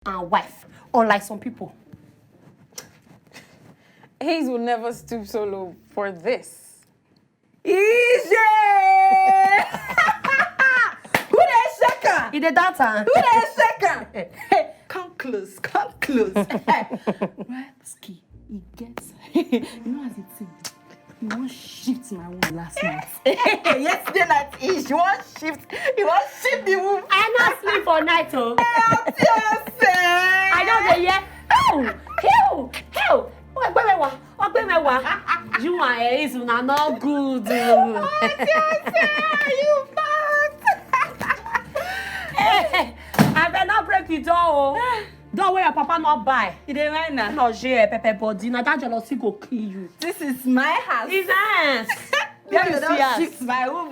and wife, unlike some people. Hayes will never stoop so low for this. Easy! Who the second? In the dancer. Who the second? Hey, come close, come close. Ski, he gets. You know as it seems. You won't shift my womb last night. Yesterday night ish. You won't shift the womb. I not sleep for night, oh. I don't say yeah. Hell. You are is not good. You I better not break the door. Door where your papa not buy. You dey mind now? No share pepper body. Now that jealousy go kill you. This is my house. It's nice. You don't shift my womb.